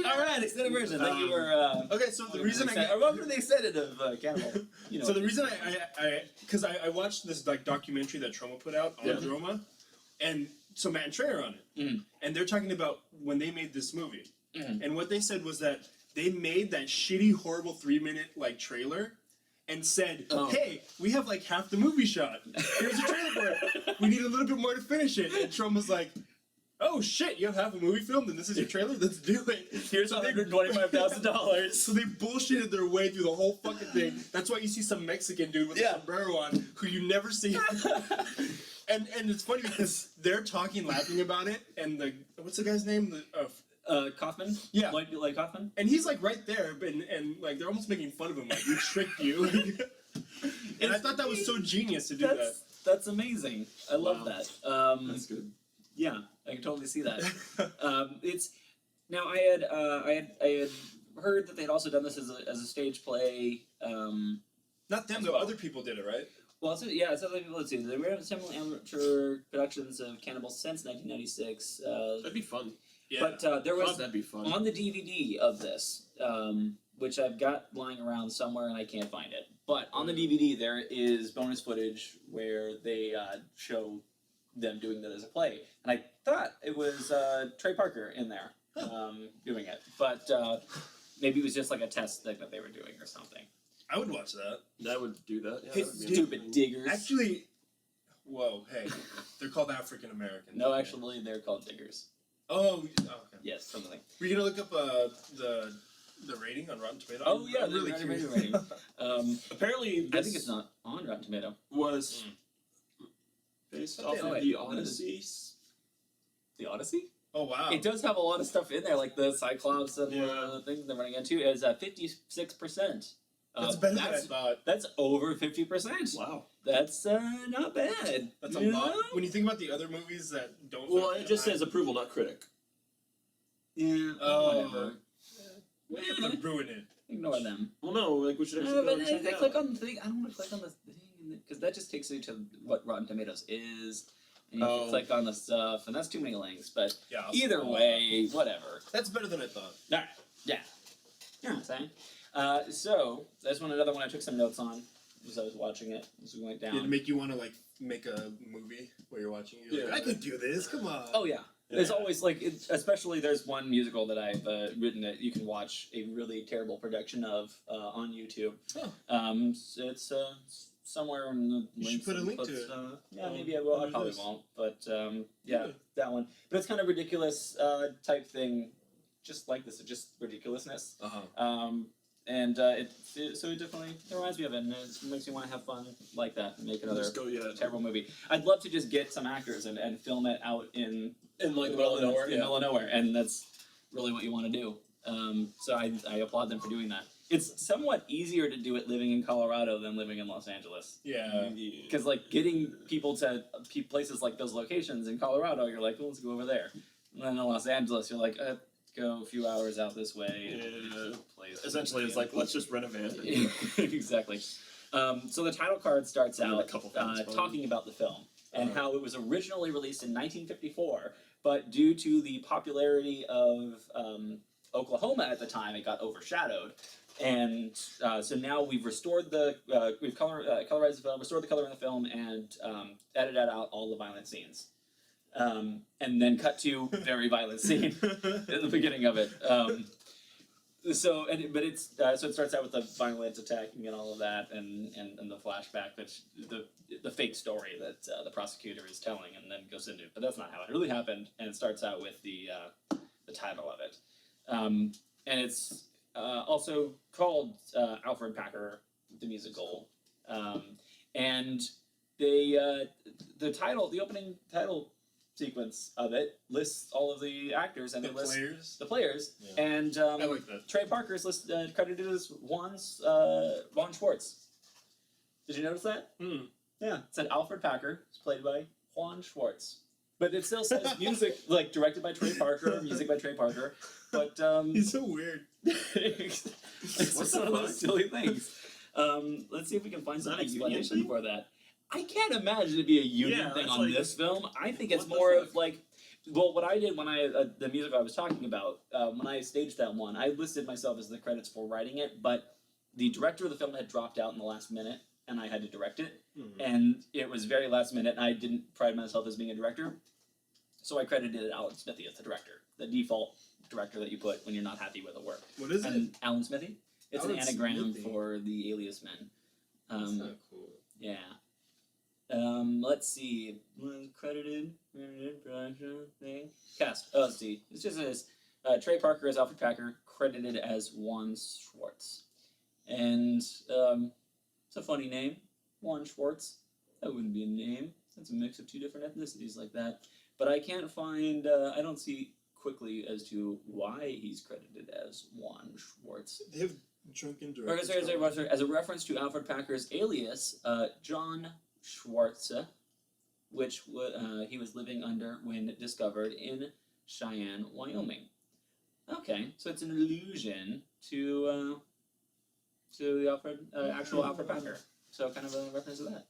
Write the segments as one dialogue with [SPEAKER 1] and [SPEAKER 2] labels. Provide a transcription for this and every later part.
[SPEAKER 1] All right, extended version. Thank you for.
[SPEAKER 2] Okay, so the reason I
[SPEAKER 1] welcome to the extended of Cannibal. You know.
[SPEAKER 2] So the reason because I watched this like documentary that Troma put out on Roma, and so Matt and Trey are on it, and they're talking about when they made this movie, and what they said was that they made that shitty, horrible 3-minute like trailer. And said, hey, we have like half the movie shot. Here's a trailer for it. We need a little bit more to finish it. And Troma's like, oh shit, you have half a movie filmed and this is your trailer? Let's do it.
[SPEAKER 1] Here's $125,000.
[SPEAKER 2] So they bullshitted their way through the whole fucking thing. That's why you see some Mexican dude with a sombrero on who you never see. and it's funny because they're talking, laughing about it, and what's the guy's name?
[SPEAKER 1] Kaufman?
[SPEAKER 2] Yeah.
[SPEAKER 1] Like Kaufman?
[SPEAKER 2] And he's like right there, and like they're almost making fun of him, like, we tricked you. And I thought that was so genius to do that.
[SPEAKER 1] That's amazing. I love that.
[SPEAKER 3] That's good.
[SPEAKER 1] Yeah, I can totally see that. It's now I had heard that they had also done this as a stage play.
[SPEAKER 2] Not them, though. Other people did it, right?
[SPEAKER 1] Well, it's other people too. They were several amateur productions of Cannibal since 1996.
[SPEAKER 3] That'd be fun.
[SPEAKER 1] Yeah. But there was
[SPEAKER 3] that'd be fun.
[SPEAKER 1] On the DVD of this, which I've got lying around somewhere and I can't find it. But on the DVD there is bonus footage where they show them doing that as a play, and I thought it was Trey Parker in there doing it, but maybe it was just like a test thing that they were doing or something.
[SPEAKER 2] I would watch that.
[SPEAKER 3] That would do that. Yeah,
[SPEAKER 1] hey, stupid diggers.
[SPEAKER 2] Actually, whoa, hey, they're called African Americans.
[SPEAKER 1] No, actually, they're called diggers.
[SPEAKER 2] Oh, okay.
[SPEAKER 1] Yes, something.
[SPEAKER 2] Were you gonna look up the rating on Rotten Tomatoes?
[SPEAKER 1] Oh yeah,
[SPEAKER 2] I'm really curious.
[SPEAKER 1] rating.
[SPEAKER 3] Apparently,
[SPEAKER 1] I think it's not on Rotten Tomato.
[SPEAKER 3] Was based off of the Odyssey.
[SPEAKER 1] The Odyssey?
[SPEAKER 2] Oh wow!
[SPEAKER 1] It does have a lot of stuff in there, like the Cyclops and the things they're running into. Is 56%.
[SPEAKER 2] That's better than I thought.
[SPEAKER 1] That's over 50%.
[SPEAKER 3] Wow.
[SPEAKER 1] That's not bad.
[SPEAKER 2] That's a lot. When you think about the other movies that don't...
[SPEAKER 3] Well, it just says approval, not critic.
[SPEAKER 1] Yeah, whatever.
[SPEAKER 2] They're ruin it.
[SPEAKER 1] Ignore them.
[SPEAKER 3] Well, no, like we should actually go and check it out.
[SPEAKER 1] Click on the thing. I don't want to click on the thing, because that just takes you to what Rotten Tomatoes is. And you have to click on the stuff, and that's too many links. But either way, whatever.
[SPEAKER 2] That's better than I thought.
[SPEAKER 1] All right. Yeah. You know what I'm saying? So, that's another one I took some notes on as I was watching it, as we went down.
[SPEAKER 2] Did it make you want to, like, make a movie where you're watching it? You're like, I could do this, come on.
[SPEAKER 1] Oh, yeah. There's always, like, especially there's one musical that I've written that you can watch a really terrible production of on YouTube.
[SPEAKER 2] Oh.
[SPEAKER 1] It's somewhere in the
[SPEAKER 2] You should put a link to it.
[SPEAKER 1] Yeah, maybe I will. I probably won't. But, yeah, that one. But it's kind of ridiculous type thing, just like this, just ridiculousness. And it definitely reminds me of it, and it makes me want to have fun like that and make another terrible movie. I'd love to just get some actors and film it out in like the middle of nowhere. In the middle of nowhere, and that's really what you want to do. So I applaud them for doing that. It's somewhat easier to do it living in Colorado than living in Los Angeles.
[SPEAKER 2] Yeah.
[SPEAKER 1] Because like getting people to places like those locations in Colorado, you're like, well, let's go over there. And then in Los Angeles, you're like, go a few hours out this way.
[SPEAKER 3] Essentially, it's like, let's just rent a van.
[SPEAKER 1] Exactly. So the title card starts out talking about the film and how it was originally released in 1954, but due to the popularity of Oklahoma at the time, it got overshadowed. And so now we've restored we've colorized the film, restored the color in the film, and edited out all the violent scenes. And then cut to very violent scene at the beginning of it. So it starts out with the violent attacking and all of that, and the flashback, which the fake story that the prosecutor is telling, and then goes into. But that's not how it really happened. And it starts out with the title of it, and it's also called Alfred Packer the Musical, and the opening title sequence of it lists all of the actors and the players, and
[SPEAKER 2] I like that.
[SPEAKER 1] Trey Parker's credited as Juan Schwartz. Did you notice that? Yeah, it said Alfred Packer is played by Juan Schwartz, but it still says music like directed by Trey Parker, music by Trey Parker. But
[SPEAKER 2] he's so weird.
[SPEAKER 1] It's just one of those silly things. Let's see if we can find some explanation for that. I can't imagine it'd be a union thing on this film. I think it's more of like, Well, what I did when the musical I was talking about, when I staged that one, I listed myself as the credits for writing it, but the director of the film had dropped out in the last minute, and I had to direct it, and it was very last minute, and I didn't pride myself as being a director, so I credited Alan Smithy as the director, the default director that you put when you're not happy with a work.
[SPEAKER 2] What is it?
[SPEAKER 1] Alan Smithy. It's
[SPEAKER 2] Alan
[SPEAKER 1] an anagram
[SPEAKER 2] Smithy.
[SPEAKER 1] for the Alias Men.
[SPEAKER 2] That's not cool.
[SPEAKER 1] Yeah. Let's see. Credited production thing. Cast. Oh, let's see. It just says Trey Parker as Alfred Packer, credited as Juan Schwartz. And it's a funny name, Juan Schwartz. That wouldn't be a name. That's a mix of two different ethnicities like that. But I can't find. I don't see quickly as to why he's credited as Juan Schwartz.
[SPEAKER 3] They have drunken
[SPEAKER 1] Or
[SPEAKER 3] directors.
[SPEAKER 1] as a reference to Alfred Packer's alias, John Schwartz, which he was living under when discovered in Cheyenne, Wyoming. Okay, so it's an allusion to the actual Alfred Packer. So kind of a reference to that.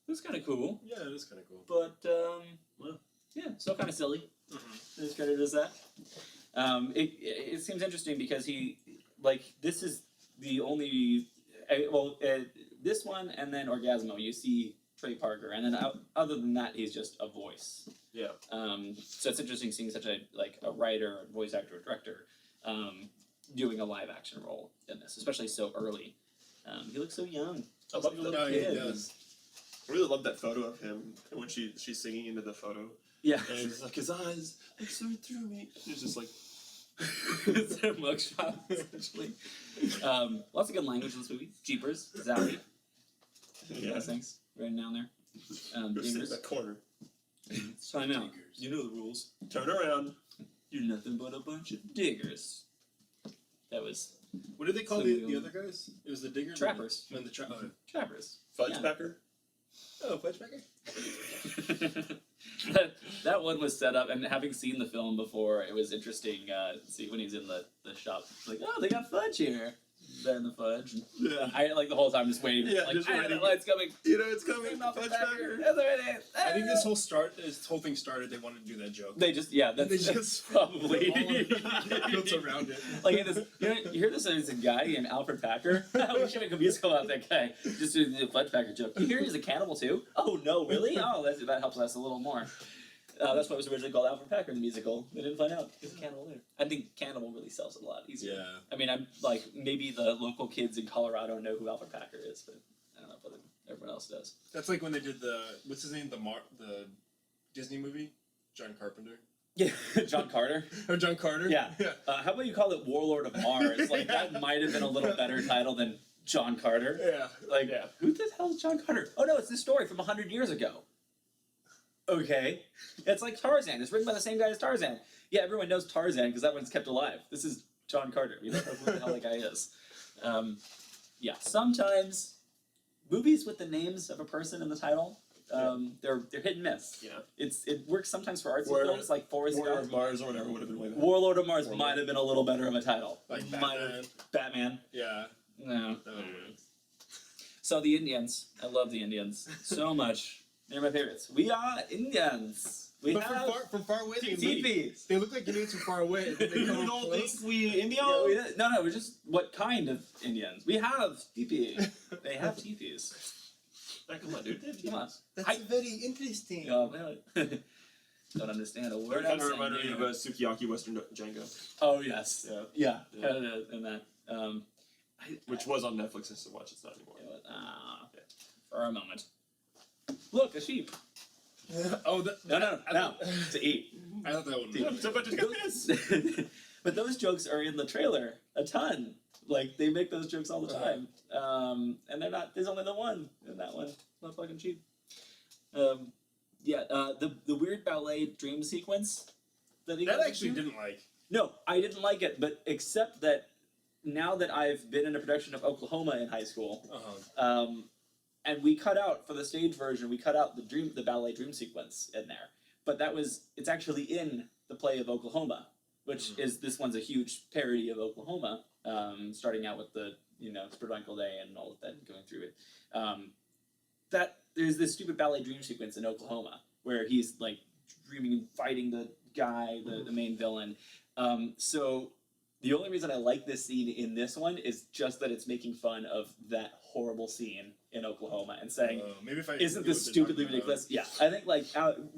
[SPEAKER 1] It's kind of cool,
[SPEAKER 2] Yeah, it is kind of cool.
[SPEAKER 1] but yeah, so kind of silly. As credited as that. It seems interesting because this is the only this one and then Orgasmo you see Trey Parker, and then other than that he's just a voice.
[SPEAKER 3] Yeah.
[SPEAKER 1] So it's interesting seeing such a writer, voice actor, or director doing a live action role in this, especially so early. He looks so young.
[SPEAKER 3] I love
[SPEAKER 1] Like a little
[SPEAKER 2] that. Yeah, he
[SPEAKER 1] kid.
[SPEAKER 2] does.
[SPEAKER 3] I really love that photo of him when she's singing into the photo.
[SPEAKER 1] Yeah.
[SPEAKER 3] And it's like his eyes like so through me. It's just like
[SPEAKER 1] It's a mugshot, essentially. Lots of good language in this movie. Jeepers, Zowie. Those things written down there.
[SPEAKER 3] go sit in
[SPEAKER 1] Diggers.
[SPEAKER 3] that corner.
[SPEAKER 1] Time out.
[SPEAKER 3] You know the rules. Turn around.
[SPEAKER 1] You're nothing but a bunch of diggers. That was
[SPEAKER 2] What did they call the other guys? It was the diggers?
[SPEAKER 1] Trappers.
[SPEAKER 2] And the
[SPEAKER 1] Trappers.
[SPEAKER 3] Fudge
[SPEAKER 1] Yeah.
[SPEAKER 3] packer.
[SPEAKER 2] Oh, Fudgebacker?
[SPEAKER 1] that one was set up, and having seen the film before, it was interesting. See when he's in the shop, it's like, oh, they got fudge here. They're in the fudge.
[SPEAKER 3] Yeah.
[SPEAKER 1] I the whole time just waiting.
[SPEAKER 3] Yeah,
[SPEAKER 1] like,
[SPEAKER 3] just
[SPEAKER 1] I know
[SPEAKER 3] waiting.
[SPEAKER 1] the light's coming.
[SPEAKER 3] You know it's coming.
[SPEAKER 1] Fudge
[SPEAKER 3] Fudge
[SPEAKER 1] packer.
[SPEAKER 3] packer.
[SPEAKER 1] That's what it is.
[SPEAKER 2] I think this whole thing started, they wanted to do that joke.
[SPEAKER 1] They just that's,
[SPEAKER 2] They
[SPEAKER 1] that's
[SPEAKER 2] just-
[SPEAKER 1] probably
[SPEAKER 2] built around it.
[SPEAKER 1] like this. You hear this as a guy named Alfred Packer. We should make a musical about that guy. Just doing the Fudge Packer joke. You hear he's a cannibal too? Oh no, really? Oh, that helps us a little more. That's why it was originally called Alfred Packer in the musical. They didn't find out. He's a cannibal later. I think Cannibal really sells it a lot easier.
[SPEAKER 2] Yeah.
[SPEAKER 1] I mean, I'm like, maybe the local kids in Colorado know who Alfred Packer is, but I don't know if everyone else does.
[SPEAKER 2] That's like when they did what's his name? The Disney movie? John Carpenter?
[SPEAKER 1] Yeah, John Carter.
[SPEAKER 2] Or John Carter?
[SPEAKER 1] Yeah.
[SPEAKER 2] Yeah.
[SPEAKER 1] How about you call it Warlord of Mars? Like, that might have been a little better title than John Carter.
[SPEAKER 2] Yeah.
[SPEAKER 1] Like, who the hell is John Carter? Oh no, it's this story from 100 years ago. Okay. It's like Tarzan. It's written by the same guy as Tarzan. Yeah, everyone knows Tarzan because that one's kept alive. This is John Carter. We don't know who the hell that guy is. Yeah, sometimes movies with the names of a person in the title, they're hit and miss.
[SPEAKER 3] Yeah.
[SPEAKER 1] It works sometimes for artsy
[SPEAKER 3] War-
[SPEAKER 1] films like Forrest
[SPEAKER 3] Warrior
[SPEAKER 1] Gump.
[SPEAKER 3] of Mars or whatever would have been way better.
[SPEAKER 1] Warlord of Mars
[SPEAKER 3] Warlord.
[SPEAKER 1] might have been a little better of a title.
[SPEAKER 2] Like
[SPEAKER 1] Might
[SPEAKER 2] Batman.
[SPEAKER 1] have- Batman.
[SPEAKER 2] Yeah.
[SPEAKER 1] No.
[SPEAKER 2] That would've been-
[SPEAKER 1] So the Indians. I love the Indians so much. They're my favorites. We are Indians. We
[SPEAKER 2] But
[SPEAKER 1] have
[SPEAKER 2] from far away, they look,
[SPEAKER 1] teepees.
[SPEAKER 2] they look like Indians from far away. They
[SPEAKER 3] You
[SPEAKER 2] come up
[SPEAKER 3] don't
[SPEAKER 2] close.
[SPEAKER 3] think we India?
[SPEAKER 1] No, we're just what kind of Indians? We have teepee. They have teepees.
[SPEAKER 3] Come on, dude.
[SPEAKER 1] Come on.
[SPEAKER 2] That's
[SPEAKER 1] I-
[SPEAKER 2] very interesting.
[SPEAKER 1] Don't understand a word
[SPEAKER 3] Kind
[SPEAKER 1] I'm
[SPEAKER 3] of
[SPEAKER 1] saying.
[SPEAKER 3] reminded me
[SPEAKER 1] here.
[SPEAKER 3] of a Sukiyaki Western Django,
[SPEAKER 1] Oh yes.
[SPEAKER 3] Yeah.
[SPEAKER 1] Yeah.
[SPEAKER 3] Yeah.
[SPEAKER 1] Kind of in that.
[SPEAKER 3] which was on Netflix. I used to watch. It's not anymore.
[SPEAKER 1] For a moment. Look, a sheep.
[SPEAKER 2] Oh,
[SPEAKER 1] No. To eat.
[SPEAKER 2] I thought that one
[SPEAKER 3] Yeah,
[SPEAKER 2] was.
[SPEAKER 3] it's a bunch of happiness.
[SPEAKER 1] But those jokes are in the trailer a ton. Like they make those jokes all the time, and they're not. There's only the one in that one. Not fucking cheap. The weird ballet dream sequence that he
[SPEAKER 2] That
[SPEAKER 1] goes
[SPEAKER 2] I actually
[SPEAKER 1] into?
[SPEAKER 2] didn't like.
[SPEAKER 1] No, I didn't like it, but except that now that I've been in a production of Oklahoma in high school, and we cut out for the stage version, we cut out the ballet dream sequence in there. But it's actually in the play of Oklahoma, which is this one's a huge parody of Oklahoma, starting out with the Sprinkle Day and all of that going through it. That there's this stupid ballet dream sequence in Oklahoma where he's like dreaming and fighting guy, the main villain. So the only reason I like this scene in this one is just that it's making fun of that horrible scene in Oklahoma and saying,
[SPEAKER 2] maybe if I
[SPEAKER 1] isn't
[SPEAKER 2] knew
[SPEAKER 1] this
[SPEAKER 2] what they're
[SPEAKER 1] stupidly
[SPEAKER 2] talking about.
[SPEAKER 1] ridiculous? Yeah, I think like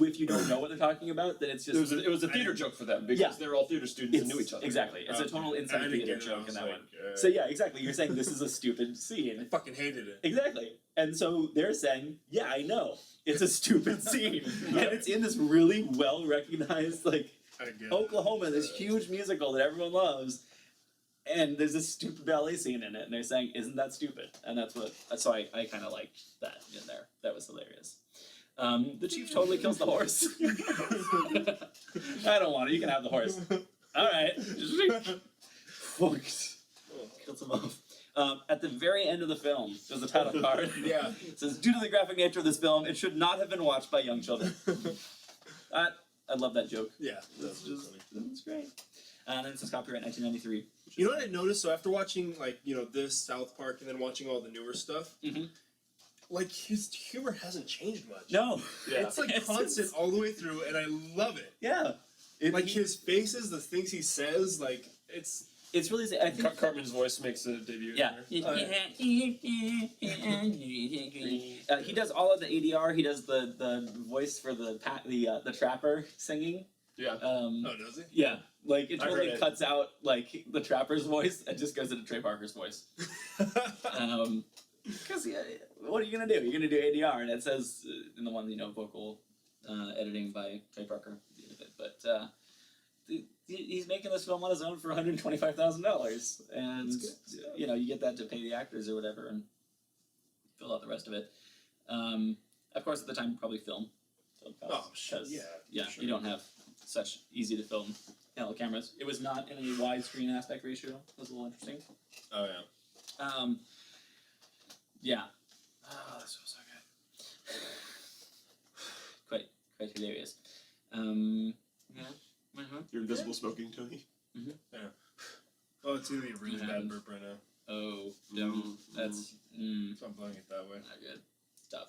[SPEAKER 1] if you don't know what they're talking about, then it's just
[SPEAKER 3] It was a theater joke for them because
[SPEAKER 1] Yeah.
[SPEAKER 3] they're all theater students and knew each other.
[SPEAKER 1] Exactly. It's a total
[SPEAKER 2] I
[SPEAKER 1] inside
[SPEAKER 2] didn't
[SPEAKER 1] theater
[SPEAKER 2] get it. I
[SPEAKER 1] joke in
[SPEAKER 2] was
[SPEAKER 1] that
[SPEAKER 2] like,
[SPEAKER 1] one. So yeah, exactly. You're saying this is a stupid scene.
[SPEAKER 2] I fucking hated it.
[SPEAKER 1] Exactly. And so they're saying, yeah, I know. It's a stupid scene. And it's in this really well recognized like
[SPEAKER 2] I get it.
[SPEAKER 1] Oklahoma, this huge musical that everyone loves. And there's this stupid ballet scene in it, and they're saying, "Isn't that stupid?" And that's what. So I kind of liked that in there. That was hilarious. The chief totally kills the horse. I don't want it. You can have the horse. All right. Kills him off. At the very end of the film, there's a title card.
[SPEAKER 2] Yeah.
[SPEAKER 1] It says, "Due to the graphic nature of this film, it should not have been watched by young children." I love that joke.
[SPEAKER 2] Yeah.
[SPEAKER 1] That's just that's great. And then it says copyright 1993.
[SPEAKER 2] You know what I noticed? So after watching this South Park and then watching all the newer stuff,
[SPEAKER 1] Mhm.
[SPEAKER 2] like his humor hasn't changed much.
[SPEAKER 1] No.
[SPEAKER 3] Yeah.
[SPEAKER 2] It's like constant all the way through, and I love it.
[SPEAKER 1] Yeah.
[SPEAKER 2] Like his faces, the things he says, like it's
[SPEAKER 1] It's really. I think.
[SPEAKER 3] Cartman's voice makes a debut.
[SPEAKER 1] Yeah. He does all of the ADR. He does the voice for the trapper singing.
[SPEAKER 3] Yeah.
[SPEAKER 2] oh, does he?
[SPEAKER 1] Yeah. Like it
[SPEAKER 3] I
[SPEAKER 1] totally
[SPEAKER 3] heard it.
[SPEAKER 1] cuts out like the trapper's voice and just goes into Trey Parker's voice. Because what are you gonna do? You're gonna do ADR, and it says in the one vocal editing by Trey Parker. But he's making this film on his own for $125,000, and you get that to pay the actors or whatever, and fill out the rest of it. Of course, at the time, probably film costs.
[SPEAKER 2] Oh, sure.
[SPEAKER 1] 'cause,
[SPEAKER 2] Yeah, sure.
[SPEAKER 1] You don't have such easy to film cameras. It was not in a widescreen aspect ratio. It was a little interesting.
[SPEAKER 2] Oh yeah.
[SPEAKER 1] Yeah. Oh, this was so good. Quite hilarious. Yeah.
[SPEAKER 3] Your invisible smoking, Tony.
[SPEAKER 2] Oh, it's gonna be a really bad burp right now.
[SPEAKER 1] Oh, don't. That's
[SPEAKER 2] So I'm blowing it that way.
[SPEAKER 1] not good stuff.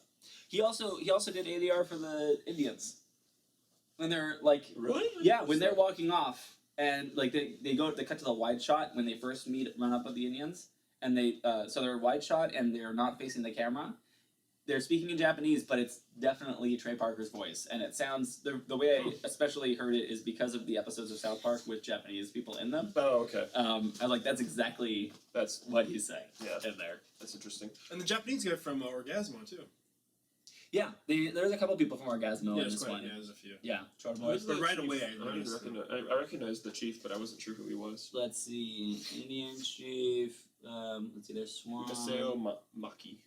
[SPEAKER 1] He also did ADR for the Indians. When they're like,
[SPEAKER 3] Really?
[SPEAKER 1] yeah, when they're walking off, and like they cut to the wide shot when they first run up with the Indians, and so they're wide shot and they're not facing the camera. They're speaking in Japanese, but it's definitely Trey Parker's voice, and it sounds the way I especially heard it is because of the episodes of South Park with Japanese people in them.
[SPEAKER 3] Oh, okay.
[SPEAKER 1] I like that's exactly
[SPEAKER 3] That's
[SPEAKER 1] what he's saying
[SPEAKER 3] yeah.
[SPEAKER 1] in there.
[SPEAKER 3] That's interesting.
[SPEAKER 2] And the Japanese guy from Orgasmo too.
[SPEAKER 1] Yeah, there's a couple people from Orgasmo in this one.
[SPEAKER 2] Yeah, there's a few.
[SPEAKER 1] Yeah, Char
[SPEAKER 3] Who's
[SPEAKER 1] Boys.
[SPEAKER 2] But
[SPEAKER 3] the
[SPEAKER 2] right
[SPEAKER 3] chief?
[SPEAKER 2] away I
[SPEAKER 3] I
[SPEAKER 2] noticed him.
[SPEAKER 3] recognized the chief, but I wasn't sure who he was.
[SPEAKER 1] Let's see, Indian Chief. Let's see, there's Swan.
[SPEAKER 3] Masao Maki.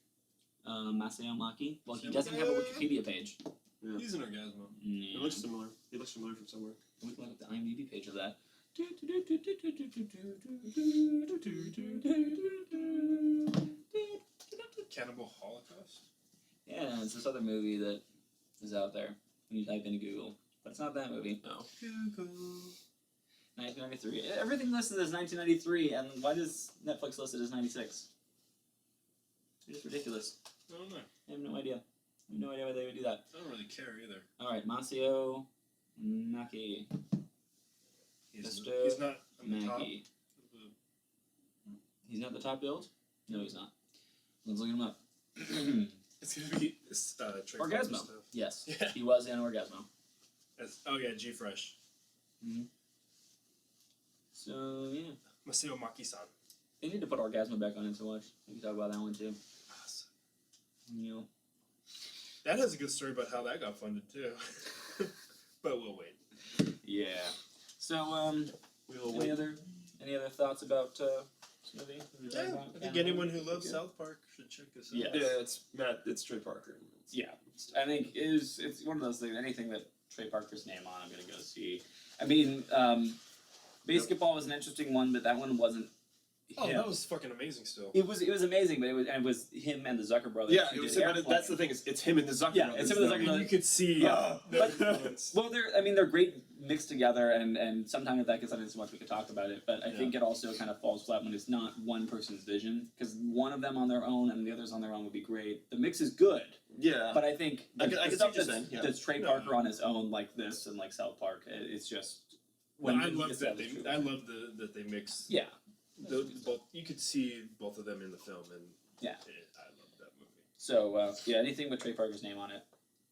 [SPEAKER 1] Masao Maki. Well, he doesn't have a Wikipedia page.
[SPEAKER 3] Yeah.
[SPEAKER 2] He's an Orgasmo.
[SPEAKER 3] It looks similar. He looks familiar from somewhere.
[SPEAKER 1] We can look at the IMDb page of that.
[SPEAKER 2] Cannibal Holocaust?
[SPEAKER 1] Yeah, it's this other movie that is out there when you type into Google. But it's not that movie.
[SPEAKER 3] No.
[SPEAKER 2] Google.
[SPEAKER 1] 1993. Everything listed as 1993, and why does Netflix list it as 96? It's just ridiculous.
[SPEAKER 2] I don't know.
[SPEAKER 1] I have no idea. I have no idea why they would do that.
[SPEAKER 2] I don't really care either.
[SPEAKER 1] Alright, Masao Maki.
[SPEAKER 2] He's
[SPEAKER 1] Mr.
[SPEAKER 2] not on the top.
[SPEAKER 1] Maggie. He's not the top build? No, he's not. Let's look him up.
[SPEAKER 2] It's gonna be Trey Parker
[SPEAKER 1] Orgasmo.
[SPEAKER 2] stuff.
[SPEAKER 1] Yes,
[SPEAKER 2] Yeah.
[SPEAKER 1] he was in Orgasmo.
[SPEAKER 2] Oh yeah, G Fresh.
[SPEAKER 1] So, yeah.
[SPEAKER 2] Masao Maki-san.
[SPEAKER 1] They need to put Orgasmo back on it to watch. We can talk about that one too. You know.
[SPEAKER 2] That has a good story about how that got funded too. But we'll wait.
[SPEAKER 1] Yeah. So,
[SPEAKER 3] We'll
[SPEAKER 1] any
[SPEAKER 3] wait.
[SPEAKER 1] other thoughts about this movie?
[SPEAKER 2] Yeah, I think anyone who loves South Park should check this out.
[SPEAKER 1] Yeah.
[SPEAKER 3] Yeah, it's Trey Parker.
[SPEAKER 1] Yeah, I think it's one of those things. Anything that Trey Parker's name on, I'm gonna go see. I mean, basketball was an interesting one, but that one wasn't
[SPEAKER 2] Oh,
[SPEAKER 1] him.
[SPEAKER 2] that was fucking amazing. Still,
[SPEAKER 1] It was amazing, but it was him and the Zucker brothers.
[SPEAKER 3] Yeah,
[SPEAKER 1] who
[SPEAKER 3] it was
[SPEAKER 1] did
[SPEAKER 3] him, but
[SPEAKER 1] Airplane.
[SPEAKER 3] that's the thing. It's him and the Zucker
[SPEAKER 1] Yeah,
[SPEAKER 3] brothers.
[SPEAKER 1] it's him and the
[SPEAKER 3] that-
[SPEAKER 1] Zucker brothers.
[SPEAKER 2] you could see.
[SPEAKER 3] Yeah.
[SPEAKER 2] the influence.
[SPEAKER 1] Well, they're great mixed together, and sometimes if that gets into so much we could talk about it. But I think it also kind of falls flat when it's not one person's vision, because one of them on their own and the others on their own would be great. The mix is good,
[SPEAKER 3] Yeah.
[SPEAKER 1] but I think
[SPEAKER 3] I
[SPEAKER 1] the,
[SPEAKER 3] can
[SPEAKER 1] the
[SPEAKER 3] see
[SPEAKER 1] stuff
[SPEAKER 3] what you're
[SPEAKER 1] that's,
[SPEAKER 3] saying, yeah.
[SPEAKER 1] that's Trey
[SPEAKER 2] No.
[SPEAKER 1] Parker on his own, like this and like South Park, it's just
[SPEAKER 2] I
[SPEAKER 1] he
[SPEAKER 2] love that
[SPEAKER 1] established
[SPEAKER 2] they. I love that they mix.
[SPEAKER 1] Yeah,
[SPEAKER 2] Both. You could see both of them in the film, and
[SPEAKER 1] Yeah.
[SPEAKER 2] I love that movie.
[SPEAKER 1] so yeah, anything with Trey Parker's name on it,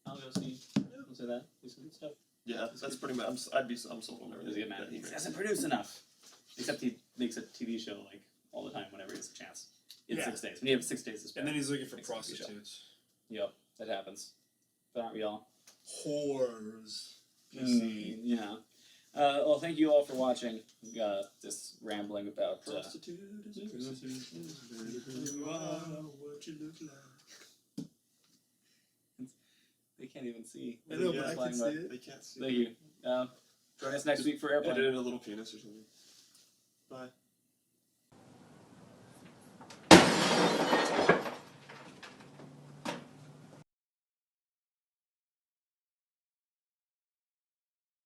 [SPEAKER 1] I'll go see. I'll say that. Do some good stuff.
[SPEAKER 3] Yeah, that's pretty much. I'm sold on everything.
[SPEAKER 1] He's a good man.
[SPEAKER 3] that he
[SPEAKER 1] He
[SPEAKER 3] makes.
[SPEAKER 1] hasn't produced enough. Except he makes a TV show like all the time whenever he has a chance. In
[SPEAKER 2] Yeah.
[SPEAKER 1] 6 days. When you have 6 days to spend.
[SPEAKER 2] And then he's looking for
[SPEAKER 1] Makes a good show.
[SPEAKER 2] prostitutes.
[SPEAKER 1] Yep, that happens. But aren't we all?
[SPEAKER 2] Whores.
[SPEAKER 1] Yeah. Well, thank you all for watching this rambling about.
[SPEAKER 3] Prostitute is a prostitute.
[SPEAKER 2] You are what you look like.
[SPEAKER 1] They can't even see.
[SPEAKER 2] I know,
[SPEAKER 3] Yeah,
[SPEAKER 2] but I
[SPEAKER 1] Flying
[SPEAKER 2] can
[SPEAKER 1] by.
[SPEAKER 2] see it.
[SPEAKER 3] They can't see.
[SPEAKER 1] Thank you. Join us next week for Airplane.
[SPEAKER 3] Edit in a little penis or something. Bye.